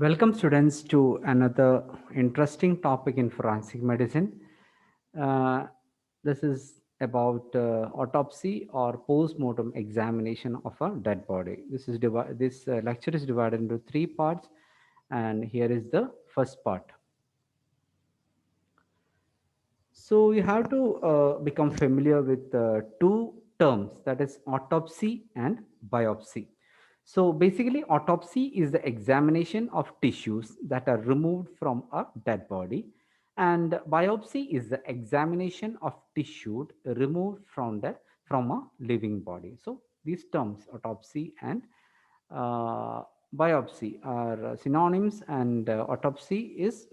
Welcome, students, to another interesting topic in forensic medicine. Uh, this is about autopsy or post-mortem examination of a dead body. This lecture is divided into three parts, and here is the first part. So you have to become familiar with two terms, that is autopsy and biopsy. So basically, autopsy is the examination of tissues that are removed from a dead body, and biopsy is the examination of tissue removed from a living body. So these terms, autopsy and uh, biopsy, are synonyms, and autopsy is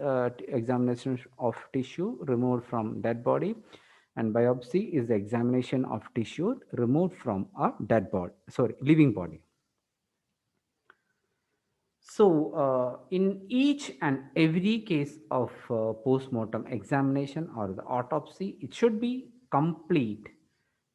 examination of tissue removed from dead body, and biopsy is the examination of tissue removed from a dead body, sorry, living body. So, in each and every case of post-mortem examination or the autopsy, it should be complete.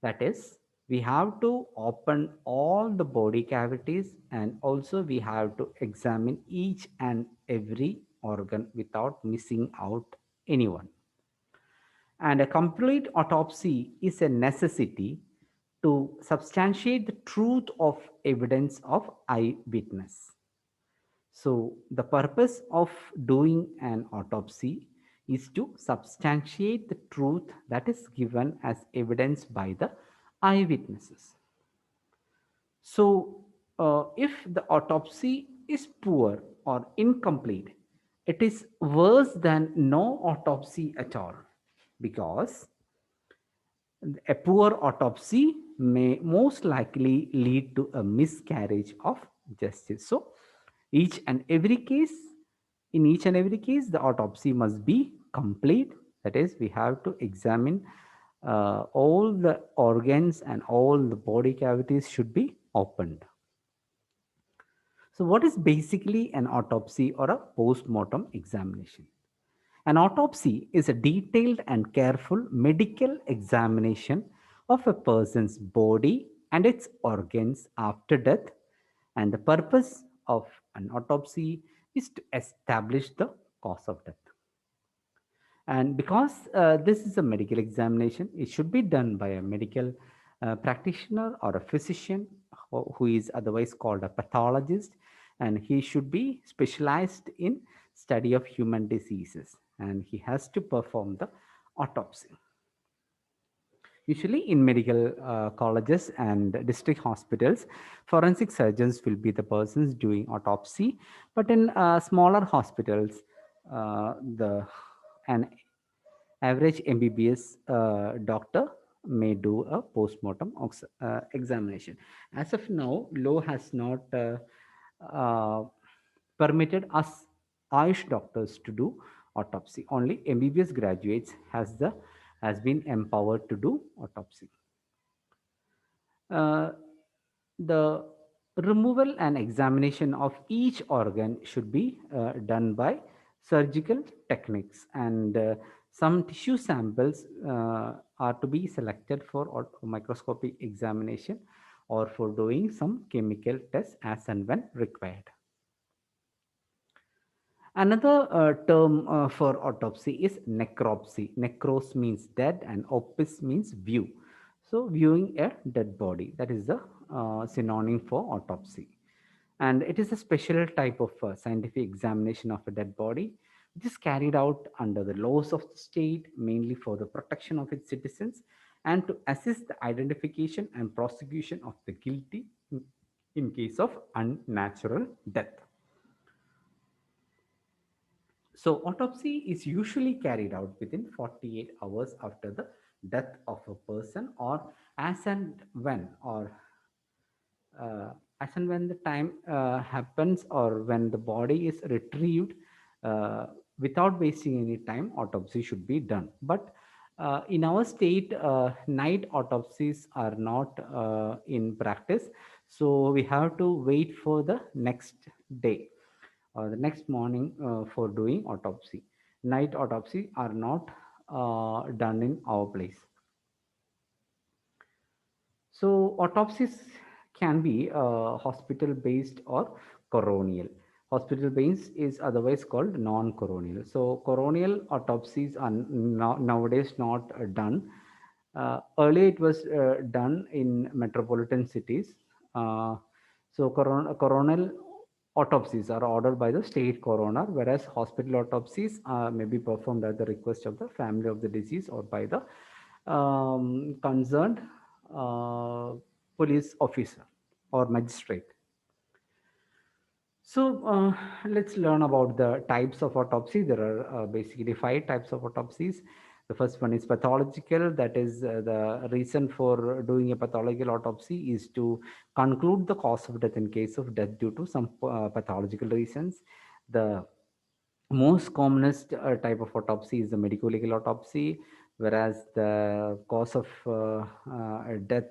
That is, we have to open all the body cavities, and also we have to examine each and every organ without missing out anyone. And a complete autopsy is a necessity to substantiate the truth of evidence of eyewitness. So, the purpose of doing an autopsy is to substantiate the truth that is given as evidence by the eyewitnesses. So, if the autopsy is poor or incomplete, it is worse than no autopsy at all, because a poor autopsy may most likely lead to a miscarriage of justice. So, each and every case, in each and every case, the autopsy must be complete. That is, we have to examine all the organs and all the body cavities should be opened. So, what is basically an autopsy or a post mortem examination? An autopsy is a detailed and careful medical examination of a person's body and its organs after death, and the purpose of an autopsy is to establish the cause of death. And because this is a medical examination, it should be done by a medical practitioner or a physician who is otherwise called a pathologist, and he should be specialized in study of human diseases, and he has to perform the autopsy. Usually, in medical colleges and district hospitals, forensic surgeons will be the persons doing autopsy. But in smaller hospitals, the an average MBBS doctor may do a post-mortem examination. As of now, law has not uh, permitted us Ayush doctors to do autopsy. Only MBBS graduates has been empowered to do autopsy. Uh, the removal and examination of each organ should be done by surgical techniques, and some tissue samples are to be selected for microscopic examination or for doing some chemical tests as and when required. Another term for autopsy is necropsy. Necros means dead and opus means view. So, viewing a dead body, that is the synonym for autopsy. And it is a special type of scientific examination of a dead body, which is carried out under the laws of the state, mainly for the protection of its citizens and to assist the identification and prosecution of the guilty in case of unnatural death. So, autopsy is usually carried out within 48 hours after the death of a person, or as and when, or uh, as and when the time happens, or when the body is retrieved. Without wasting any time, autopsy should be done. But in our state, night autopsies are not in practice, so we have to wait for the next day or the next morning for doing autopsy. Night autopsy are not done in our place. So autopsies can be hospital based or coronial. Hospital based is otherwise called non-coronial. So coronial autopsies are nowadays not done. Earlier it was done in metropolitan cities. Uh, so coronal autopsies are ordered by the state coroner, whereas hospital autopsies may be performed at the request of the family of the deceased or by the concerned uh, police officer or magistrate. So let's learn about the types of autopsy. There are basically five types of autopsies. The first one is pathological. That is the reason for doing a pathological autopsy is to conclude the cause of death in case of death due to some pathological reasons. The most commonest type of autopsy is the medico legal autopsy, whereas the cause of death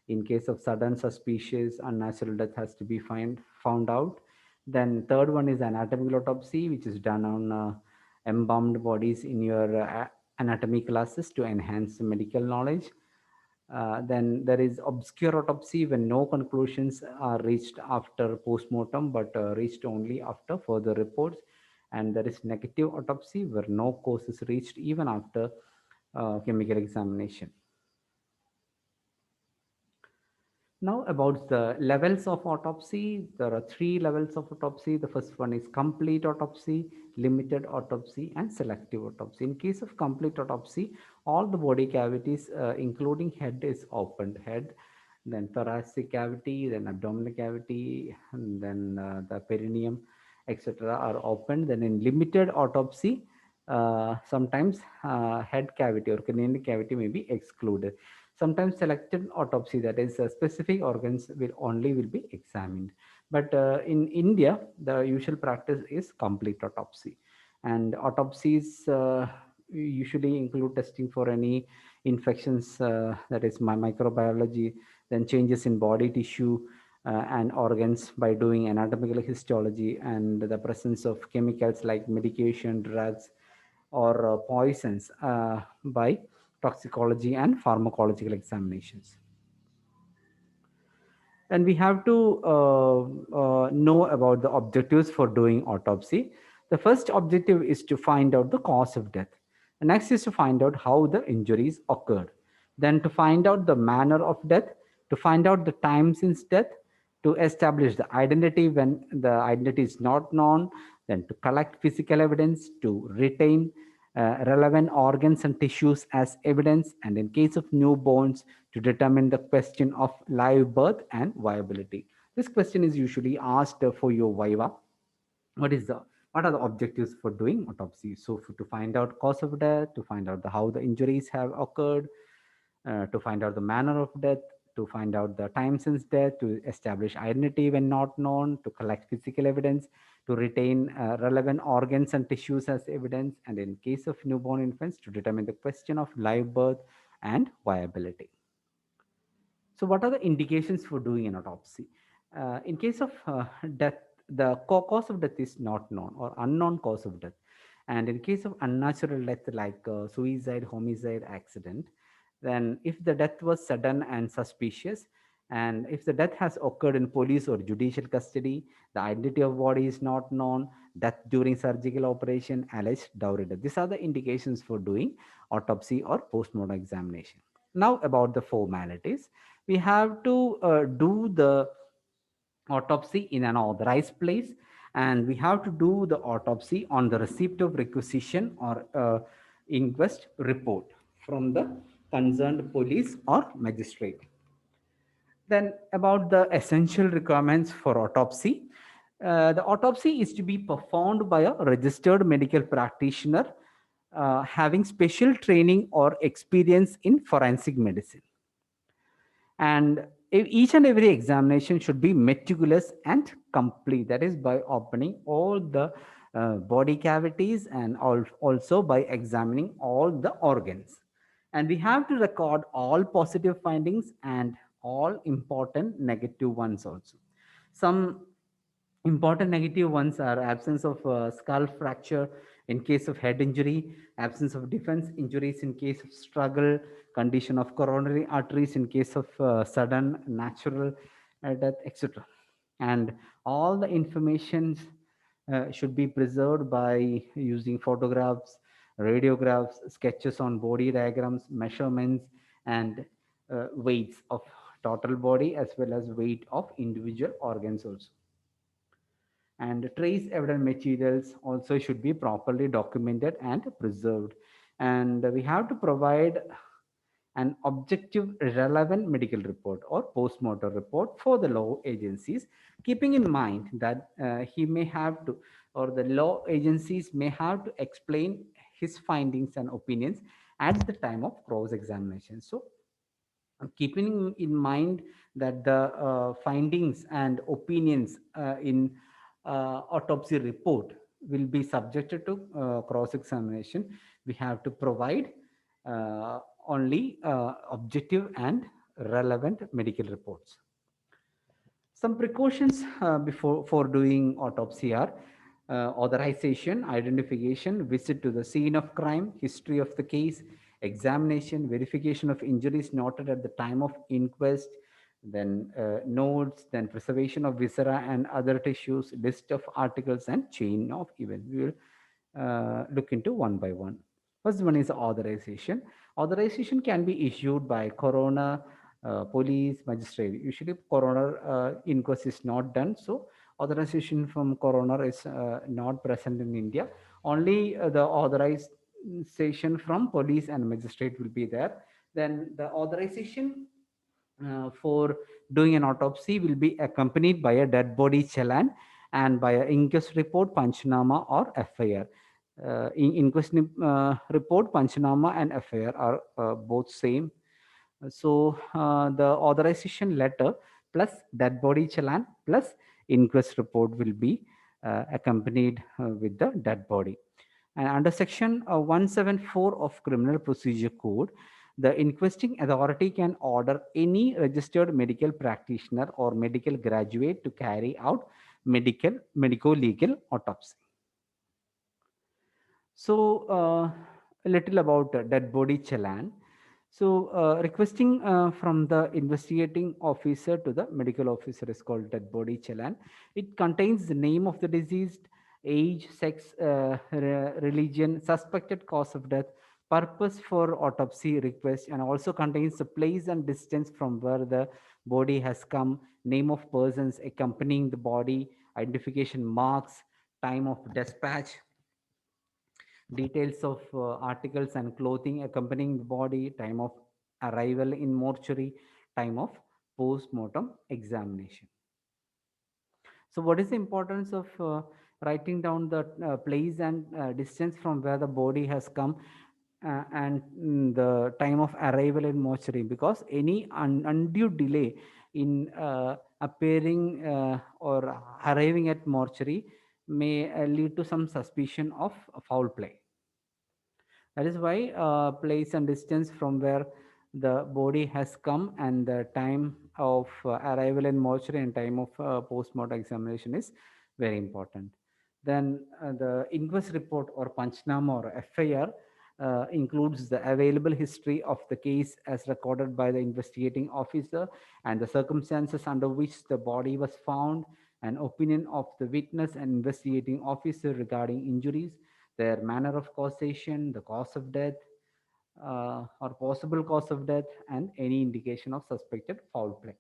in case of sudden suspicious unnatural death has to be found out. Then third one is anatomical autopsy, which is done on embalmed bodies in your anatomy classes to enhance medical knowledge. Then there is obscure autopsy when no conclusions are reached after postmortem, but reached only after further reports. And there is negative autopsy where no cause is reached even after chemical examination. Now about the levels of autopsy, there are three levels of autopsy. The first one is complete autopsy, limited autopsy, and selective autopsy. In case of complete autopsy, all the body cavities, including head, is opened. Head, then thoracic cavity, then abdominal cavity, and then the perineum, etc., are opened. Then in limited autopsy, sometimes head cavity or cranial cavity may be excluded. Sometimes selected autopsy, that is specific organs will be examined. But in India, the usual practice is complete autopsy. And autopsies usually include testing for any infections, that is microbiology, then changes in body tissue and organs by doing anatomical histology, and the presence of chemicals like medication, drugs, or poisons by toxicology and pharmacological examinations. And we have to know about the objectives for doing autopsy. The first objective is to find out the cause of death. The next is to find out how the injuries occurred. Then to find out the manner of death, to find out the time since death, to establish the identity when the identity is not known, then to collect physical evidence, to retain relevant organs and tissues as evidence, and in case of newborns, to determine the question of live birth and viability. This question is usually asked for your viva. What are the objectives for doing autopsy? So to find out cause of death, to find out how the injuries have occurred, to find out the manner of death, to find out the time since death, to establish identity when not known, to collect physical evidence, to retain relevant organs and tissues as evidence, and in case of newborn infants, to determine the question of live birth and viability. So, what are the indications for doing an autopsy? In case of death, the cause of death is not known or unknown cause of death. And in case of unnatural death like suicide, homicide, accident, then if the death was sudden and suspicious, and if the death has occurred in police or judicial custody, the identity of body is not known, death during surgical operation, alleged dowry death. These are the indications for doing autopsy or postmortem examination. Now about the formalities. We have to do the autopsy in an authorized place, and we have to do the autopsy on the receipt of requisition or inquest report from the concerned police or magistrate. Then about the essential requirements for autopsy. The autopsy is to be performed by a registered medical practitioner having special training or experience in forensic medicine. And each and every examination should be meticulous and complete. That is by opening all the body cavities and also by examining all the organs. And we have to record all positive findings and all important negative ones also. Some important negative ones are absence of skull fracture in case of head injury, absence of defense injuries in case of struggle, condition of coronary arteries in case of sudden natural death, etc. And all the information should be preserved by using photographs, radiographs, sketches on body diagrams, measurements, and weights of total body as well as weight of individual organs also. And trace evidence materials also should be properly documented and preserved. And we have to provide an objective relevant medical report or post-mortem report for the law agencies, keeping in mind that he may have to, or the law agencies may have to explain his findings and opinions at the time of cross examination. So keeping in mind that the findings and opinions in autopsy report will be subjected to cross examination, we have to provide only objective and relevant medical reports. Some precautions before for doing autopsy are authorization, identification, visit to the scene of crime, history of the case, examination, verification of injuries noted at the time of inquest, then notes, then preservation of viscera and other tissues, list of articles, and chain of events. We will look into one by one. First one is authorization. Authorization can be issued by coroner, police, magistrate. Usually, coroner inquest is not done, so authorization from coroner is not present in India. Only the authorization from police and magistrate will be there. Then the authorization for doing an autopsy will be accompanied by a dead body challan and by an inquest report, panchnama, or FIR. Inquest report, panchnama, and FIR are both same. So the authorization letter plus dead body challan plus inquest report will be accompanied with the dead body. And under section 174 of Criminal Procedure Code, the inquesting authority can order any registered medical practitioner or medical graduate to carry out medico-legal autopsy. So, a little about dead body challan. So, requesting from the investigating officer to the medical officer is called dead body challan. It contains the name of the deceased, age, sex, religion, suspected cause of death, purpose for autopsy request, and also contains the place and distance from where the body has come, name of persons accompanying the body, identification marks, time of dispatch, details of articles and clothing accompanying the body, time of arrival in mortuary, time of post-mortem examination. So, what is the importance of writing down the place and distance from where the body has come and the time of arrival in mortuary? Because any undue delay in appearing or arriving at mortuary may lead to some suspicion of foul play. That is why place and distance from where the body has come and the time of arrival in mortuary and time of post-mortem examination is very important. Then the inquest report or panchnama or FIR includes the available history of the case as recorded by the investigating officer and the circumstances under which the body was found, an opinion of the witness and investigating officer regarding injuries, their manner of causation, the cause of death, or possible cause of death, and any indication of suspected foul play.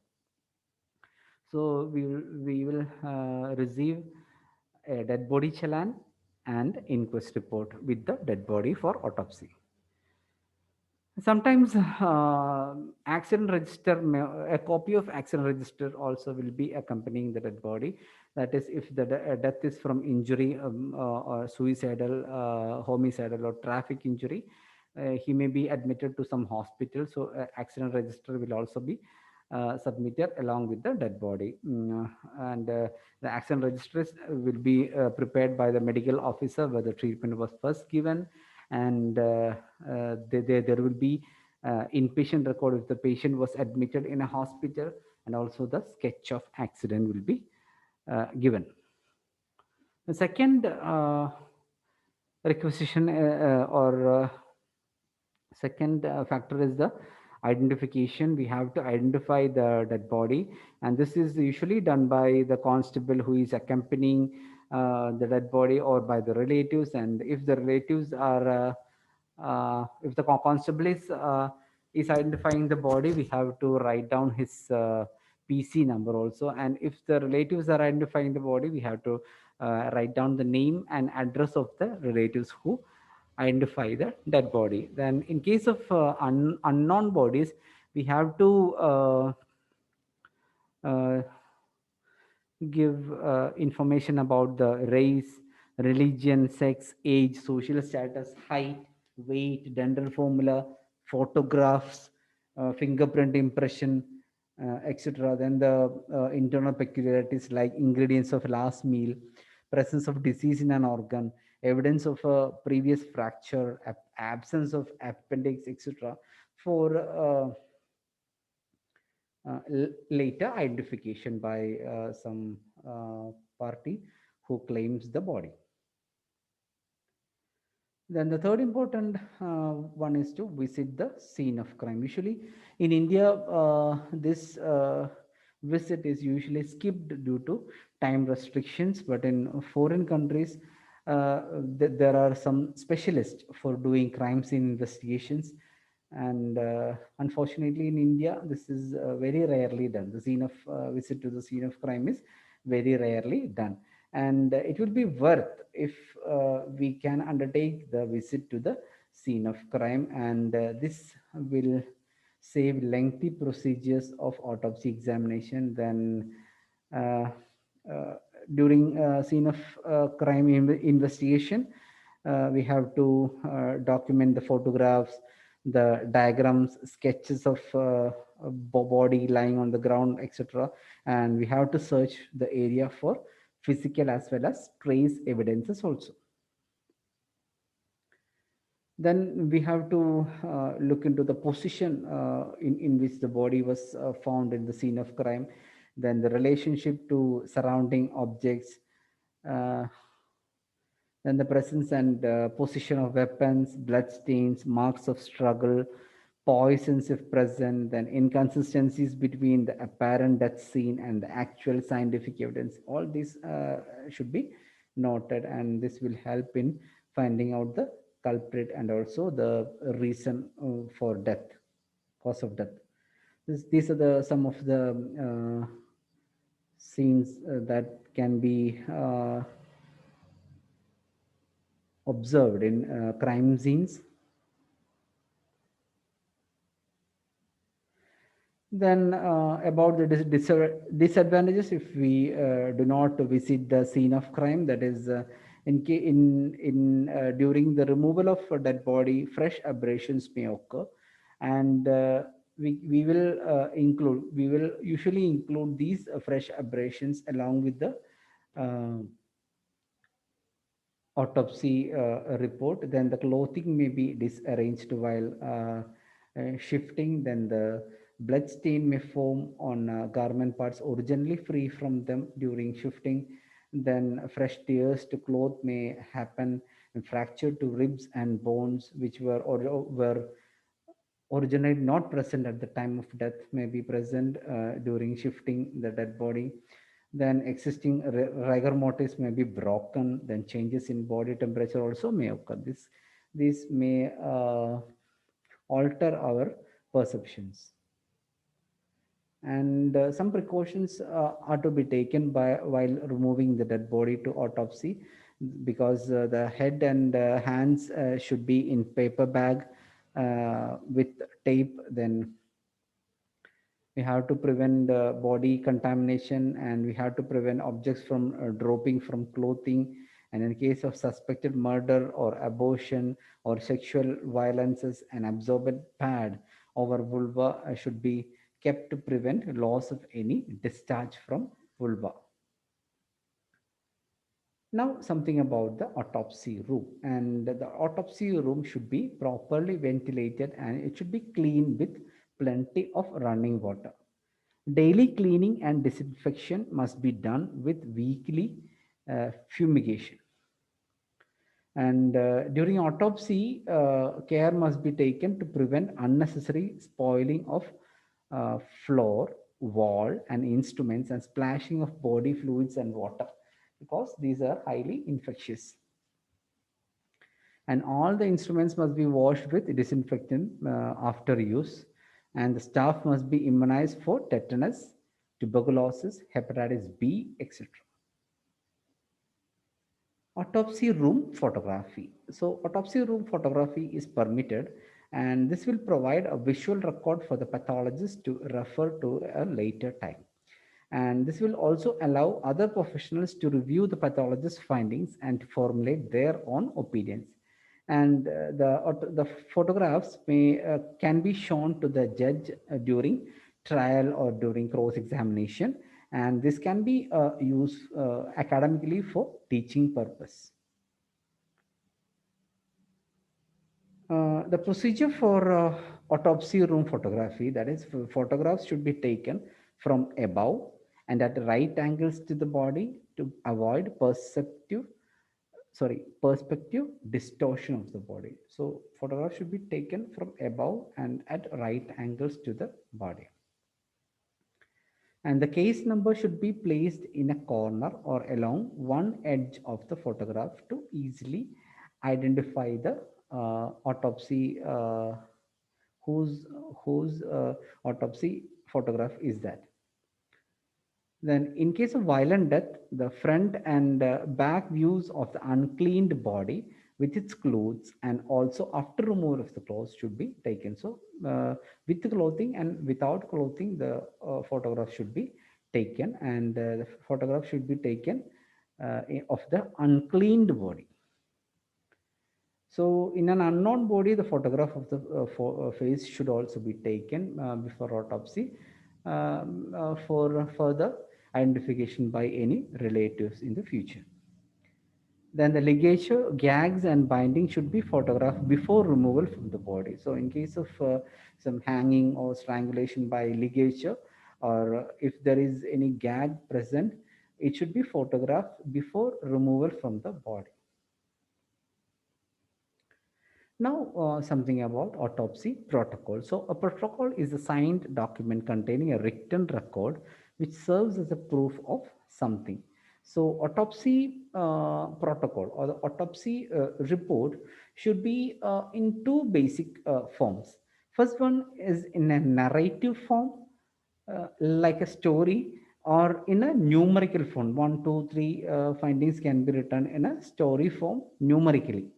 So we will receive a dead body challan and inquest report with the dead body for autopsy. Sometimes accident register, a copy of accident register also will be accompanying the dead body. That is, if the death is from injury or suicidal, homicidal, or traffic injury, he may be admitted to some hospital. So, accident register will also be submitted along with the dead body. And the accident registers will be prepared by the medical officer where the treatment was first given, and there will be inpatient record if the patient was admitted in a hospital, and also the sketch of accident will be given. The second requisition or second factor is the identification. We have to identify the dead body, and this is usually done by the constable who is accompanying the dead body, or by the relatives. And if the relatives are if the constable is identifying the body, we have to write down his PC number also. And if the relatives are identifying the body, we have to write down the name and address of the relatives who identify the dead body. Then, in case of unknown bodies, we have to uh, give information about the race, religion, sex, age, social status, height, weight, dental formula, photographs, fingerprint impression, etc. Then the internal peculiarities like ingredients of last meal, presence of disease in an organ, evidence of a previous fracture, absence of appendix, etc. For later identification by some party who claims the body. Then the third important one is to visit the scene of crime. Usually in India, this visit is usually skipped due to time restrictions, but in foreign countries, there are some specialists for doing crime scene investigations. And unfortunately, in India, this is very rarely done. The scene of visit to the scene of crime is very rarely done, and it will be worth if we can undertake the visit to the scene of crime, and this will save lengthy procedures of autopsy examination. Then uh, uh, during scene of crime investigation, we have to document the photographs, the diagrams, sketches of body lying on the ground, etc. And we have to search the area for physical as well as trace evidences also. Then we have to look into the position in which the body was found in the scene of crime, then the relationship to surrounding objects, uh, then the presence and position of weapons, blood stains, marks of struggle, poisons if present, then inconsistencies between the apparent death scene and the actual scientific evidence. All these should be noted, and this will help in finding out the culprit and also the reason for death, cause of death. These are the some of the scenes that can be observed in crime scenes. Then about the disadvantages if we do not visit the scene of crime, that is in during the removal of a dead body, fresh abrasions may occur, and we will usually include these fresh abrasions along with the uh, autopsy report. Then the clothing may be disarranged while shifting. Then the blood stain may form on garment parts originally free from them during shifting. Then fresh tears to cloth may happen, and fracture to ribs and bones which were originally not present at the time of death may be present during shifting the dead body. Then existing rigor mortis may be broken. Then changes in body temperature also may occur. This may alter our perceptions. And some precautions are to be taken by while removing the dead body to autopsy, because the head and hands should be in paper bag with tape. Then we have to prevent body contamination, and we have to prevent objects from dropping from clothing. And in case of suspected murder or abortion or sexual violences, an absorbent pad over vulva should be kept to prevent loss of any discharge from vulva. Now, something about the autopsy room. And the autopsy room should be properly ventilated, and it should be clean with plenty of running water. Daily cleaning and disinfection must be done with weekly fumigation. And during autopsy, care must be taken to prevent unnecessary spoiling of uh, floor, wall, and instruments, and splashing of body fluids and water, because these are highly infectious. And all the instruments must be washed with disinfectant after use, and the staff must be immunized for tetanus, tuberculosis, hepatitis B, etc. Autopsy room photography. So, autopsy room photography is permitted, and this will provide a visual record for the pathologist to refer to a later time. And this will also allow other professionals to review the pathologist's findings and to formulate their own opinions. And the photographs can be shown to the judge during trial or during cross examination, and this can be used academically for teaching purpose. The procedure for autopsy room photography, that is, photographs should be taken from above and at right angles to the body to avoid perspective distortion of the body. So photographs should be taken from above and at right angles to the body. And the case number should be placed in a corner or along one edge of the photograph to easily identify the autopsy whose autopsy photograph is that. Then, in case of violent death, the front and back views of the uncleaned body with its clothes and also after removal of the clothes should be taken. So, with the clothing and without clothing, the photograph should be taken, and the photograph should be taken of the uncleaned body. So, in an unknown body, the photograph of the face should also be taken before autopsy for further identification by any relatives in the future. Then the ligature, gags, and binding should be photographed before removal from the body. So, in case of some hanging or strangulation by ligature, or if there is any gag present, it should be photographed before removal from the body. Now, something about autopsy protocol. So, a protocol is a signed document containing a written record which serves as a proof of something. So, autopsy protocol or the autopsy report should be in two basic forms. First one is in a narrative form, like a story, or in a numerical form. One, two, three findings can be written in a story form numerically.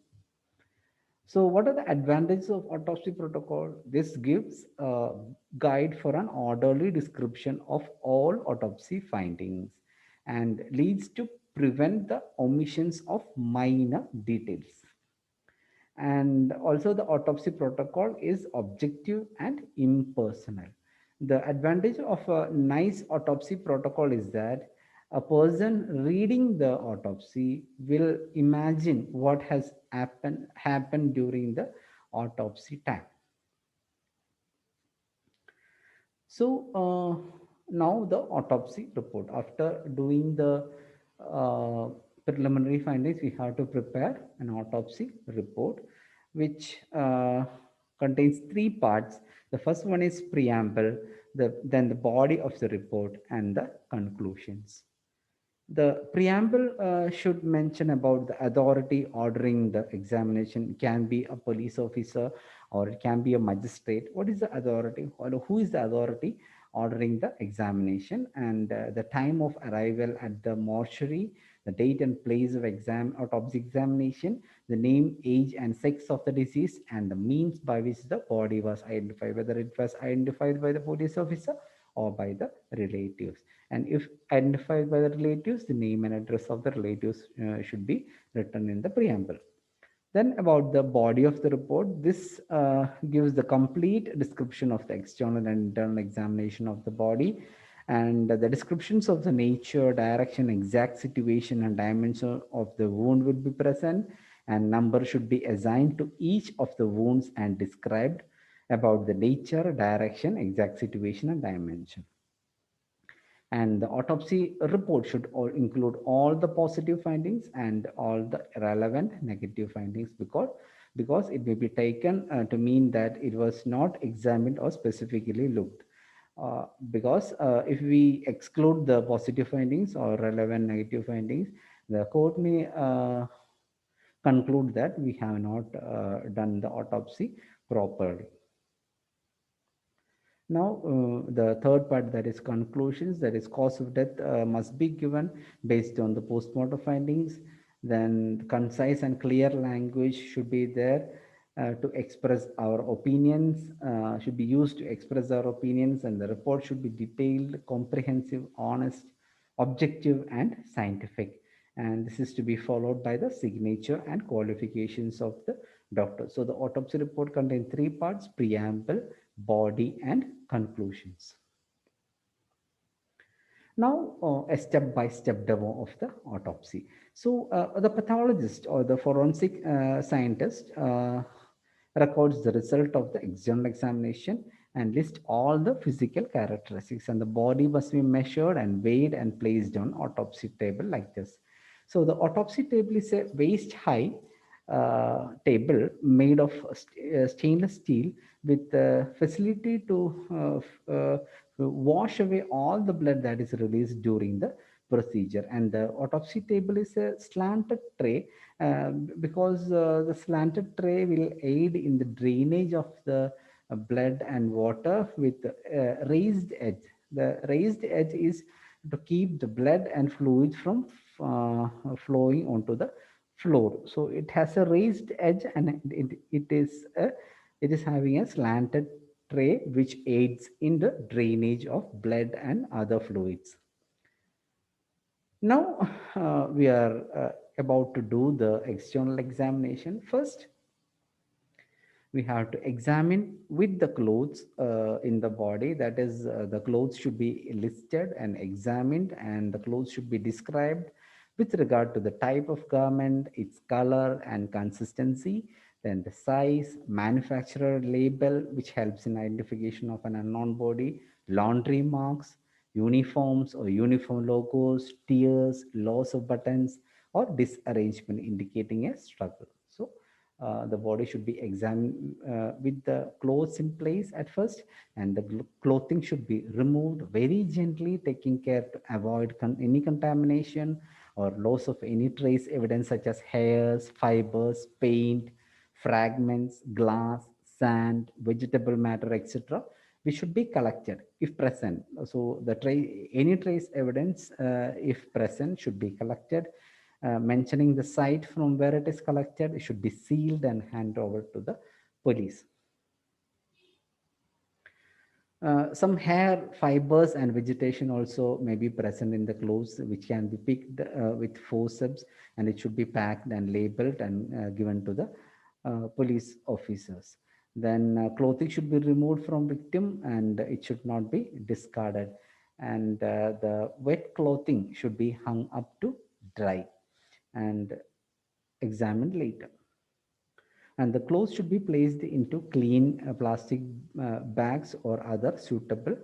So, what are the advantages of autopsy protocol? This gives a guide for an orderly description of all autopsy findings and leads to prevent the omissions of minor details. And also, the autopsy protocol is objective and impersonal. The advantage of a nice autopsy protocol is that a person reading the autopsy will imagine what has happened during the autopsy time. So now the autopsy report. After doing the uh, preliminary findings, we have to prepare an autopsy report, which contains three parts. The first one is preamble, then the body of the report, and the conclusions. The preamble should mention about the authority ordering the examination. It can be a police officer or it can be a magistrate. What is the authority, or who is the authority ordering the examination, and the time of arrival at the mortuary, the date and place of autopsy examination, the name, age, and sex of the deceased, and the means by which the body was identified, whether it was identified by the police officer or by the relatives. And if identified by the relatives, the name and address of the relatives should be written in the preamble. Then about the body of the report, this gives the complete description of the external and internal examination of the body, and the descriptions of the nature, direction, exact situation, and dimension of the wound will be present, and number should be assigned to each of the wounds and described about the nature, direction, exact situation, and dimension. And the autopsy report should include all the positive findings and all the relevant negative findings, because it may be taken to mean that it was not examined or specifically looked. Because if we exclude the positive findings or relevant negative findings, the court may conclude that we have not done the autopsy properly. Now, the third part, that is conclusions, that is cause of death must be given based on the postmortem findings. Then concise and clear language should be there to express our opinions, should be used to express our opinions, and the report should be detailed, comprehensive, honest, objective, and scientific. And this is to be followed by the signature and qualifications of the doctor. So the autopsy report contains three parts: preamble, body, and conclusions. Now, a step-by-step demo of the autopsy. So, the pathologist or the forensic scientist records the result of the external examination and list all the physical characteristics, and the body must be measured and weighed and placed on autopsy table like this. So the autopsy table is a waist high table made of stainless steel with facility to wash away all the blood that is released during the procedure. And the autopsy table is a slanted tray, because the slanted tray will aid in the drainage of the blood and water with raised edge. The raised edge is to keep the blood and fluid from flowing onto the floor. So it has a raised edge, and it is having a slanted tray which aids in the drainage of blood and other fluids. Now we are about to do the external examination. First, we have to examine with the clothes in the body. That is, the clothes should be listed and examined, and the clothes should be described with regard to the type of garment, its color and consistency, then the size, manufacturer label, which helps in identification of an unknown body, laundry marks, uniforms or uniform logos, tears, loss of buttons, or disarrangement indicating a struggle. So the body should be examined with the clothes in place at first, and the clothing should be removed very gently, taking care to avoid any contamination or loss of any trace evidence such as hairs, fibers, paint, fragments, glass, sand, vegetable matter, etc., which should be collected if present. So the any trace evidence, if present, should be collected. Mentioning the site from where it is collected, it should be sealed and handed over to the police. Some hair fibers and vegetation also may be present in the clothes, which can be picked with forceps, and it should be packed and labeled and given to the police officers. Then clothing should be removed from victim, and it should not be discarded. And the wet clothing should be hung up to dry and examined later. And the clothes should be placed into clean plastic bags or other suitable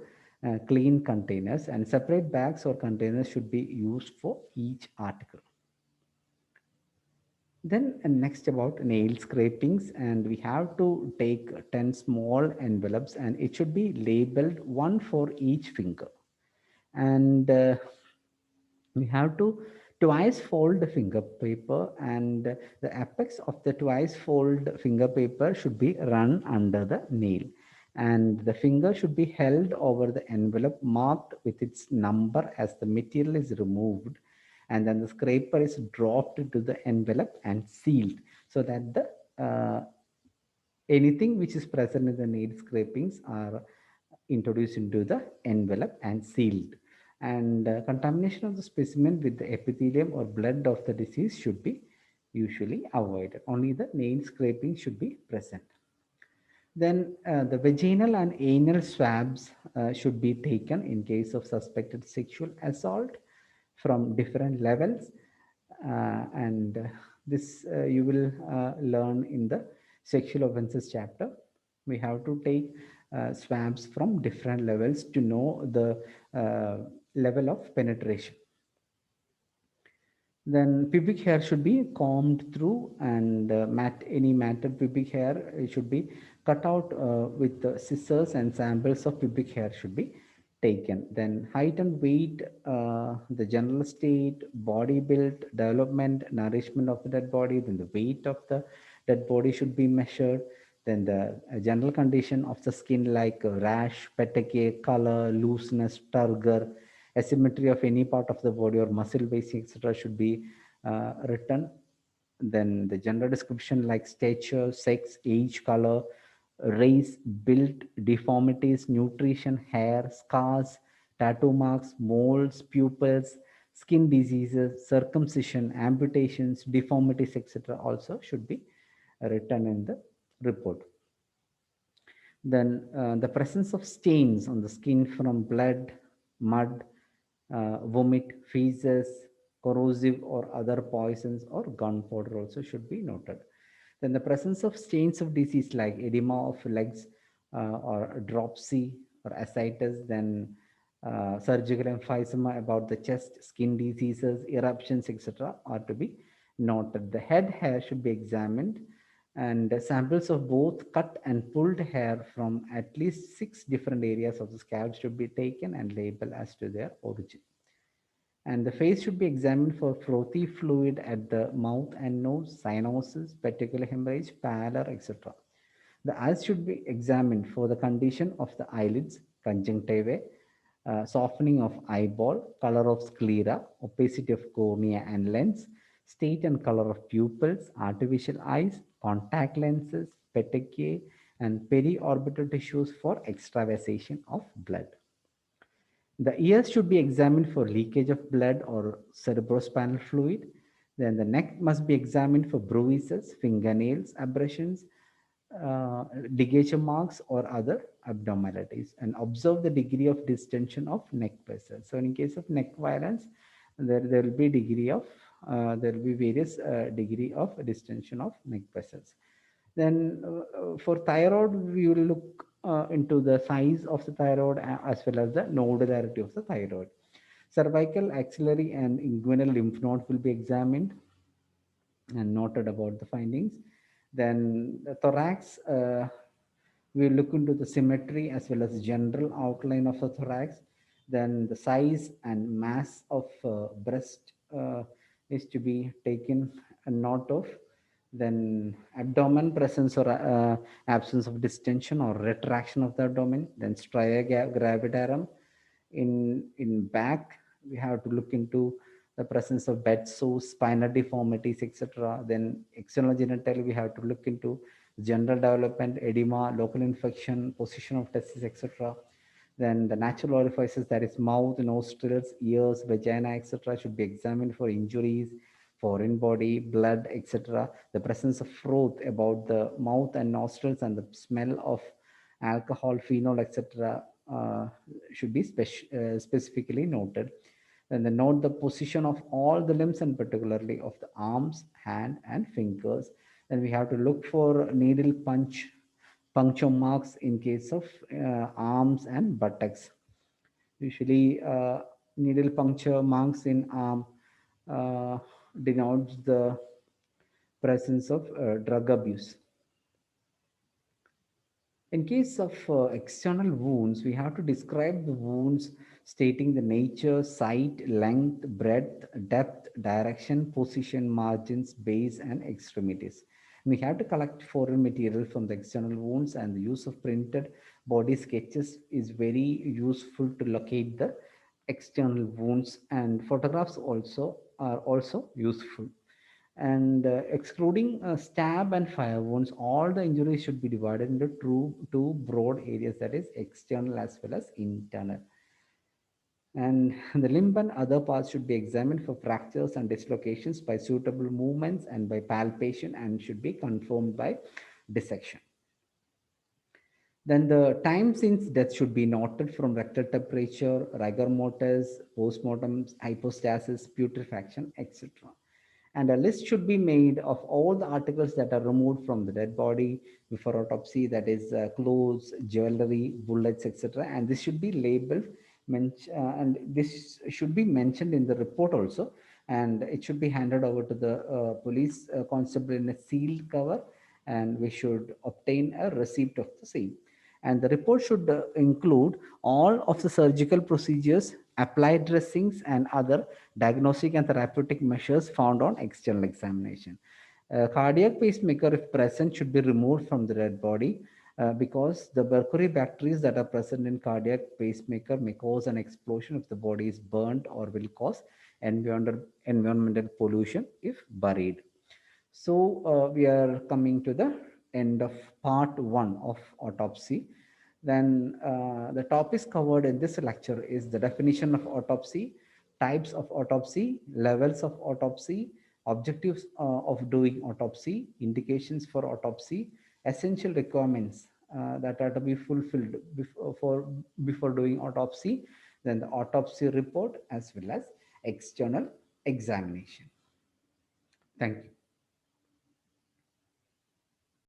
clean containers, and separate bags or containers should be used for each article. Then next about nail scrapings, and we have to take 10 small envelopes, and it should be labeled one for each finger. And we have to twice fold the finger paper, and the apex of the twice fold finger paper should be run under the nail, and the finger should be held over the envelope marked with its number as the material is removed, and then the scraper is dropped into the envelope and sealed, so that the anything which is present in the nail scrapings are introduced into the envelope and sealed. And contamination of the specimen with the epithelium or blood of the deceased should be usually avoided. Only the nail scraping should be present. Then the vaginal and anal swabs should be taken in case of suspected sexual assault from different levels. And this you will learn in the sexual offenses chapter. We have to take swabs from different levels to know the level of penetration. Then pubic hair should be combed through, and any matted pubic hair should be cut out with scissors, and samples of pubic hair should be taken. Then height and weight, the general state, body build, development, nourishment of the dead body, then the weight of the dead body should be measured. Then the general condition of the skin, like rash, petechiae, color, looseness, turgor, asymmetry of any part of the body or muscle wasting, etc., should be written. Then the gender description, like stature, sex, age, color, race, build, deformities, nutrition, hair, scars, tattoo marks, moles, pupils, skin diseases, circumcision, amputations, deformities, etc., also should be written in the report. Then the presence of stains on the skin from blood, mud, vomit, feces, corrosive or other poisons, or gunpowder also should be noted. Then the presence of stains of disease like edema of legs, or dropsy or ascites, then surgical emphysema about the chest, skin diseases, eruptions, etc., are to be noted. The head hair should be examined, and samples of both cut and pulled hair from at least 6 different areas of the scalp should be taken and labeled as to their origin. And the face should be examined for frothy fluid at the mouth and nose, cyanosis, petechial hemorrhage, pallor, etc. The eyes should be examined for the condition of the eyelids, conjunctiva, softening of eyeball, color of sclera, opacity of cornea and lens, state and color of pupils, artificial eyes, contact lenses, petechiae, and periorbital tissues for extravasation of blood. The ears should be examined for leakage of blood or cerebrospinal fluid. Then the neck must be examined for bruises, fingernails, abrasions, ligature marks, or other abnormalities, and observe the degree of distension of neck vessels. So in case of neck violence, there will be degree of there will be various degree of distension of neck vessels. Then for thyroid, we will look into the size of the thyroid, as well as the nodularity of the thyroid. Cervical, axillary, and inguinal lymph nodes will be examined and noted about the findings. Then the thorax, we look into the symmetry as well as general outline of the thorax. Then the size and mass of breast is to be taken a note of. Then abdomen presence or absence of distension or retraction of the abdomen. Then stria gravidarum. In back, we have to look into the presence of bed sores, spinal deformities, etc. Then external genital, we have to look into general development, edema, local infection, position of testes, etc. Then the natural orifices, that is mouth, nostrils, ears, vagina, etc., should be examined for injuries, foreign body, blood, etc. The presence of froth about the mouth and nostrils, and the smell of alcohol, phenol, etc., should be specifically noted. Then note the position of all the limbs, and particularly of the arms, hand, and fingers. Then we have to look for needle puncture marks in case of arms and buttocks. Usually, needle puncture marks in arm uh, denotes the presence of drug abuse. In case of external wounds, we have to describe the wounds, stating the nature, site, length, breadth, depth, direction, position, margins, base, and extremities. We have to collect foreign material from the external wounds, and the use of printed body sketches is very useful to locate the external wounds, and photographs also are also useful. And excluding stab and fire wounds, all the injuries should be divided into two broad areas, that is external as well as internal. And the limb and other parts should be examined for fractures and dislocations by suitable movements and by palpation, and should be confirmed by dissection. Then the time since death should be noted from rectal temperature, rigor mortis, postmortem, hypostasis, putrefaction, etc. And a list should be made of all the articles that are removed from the dead body before autopsy, that is clothes, jewelry, bullets, etc. And this should be labeled And this should be mentioned in the report also, and it should be handed over to the police constable in a sealed cover, and we should obtain a receipt of the same. And the report should include all of the surgical procedures, applied dressings, and other diagnostic and therapeutic measures found on external examination. A cardiac pacemaker, if present, should be removed from the dead body because the mercury bacteria that are present in cardiac pacemaker may cause an explosion if the body is burnt, or will cause environmental pollution if buried. So we are coming to the end of part one of autopsy. Then the topics covered in this lecture is the definition of autopsy, types of autopsy, levels of autopsy, objectives of doing autopsy, indications for autopsy, essential requirements that are to be fulfilled before doing autopsy, then the autopsy report, as well as external examination. Thank you.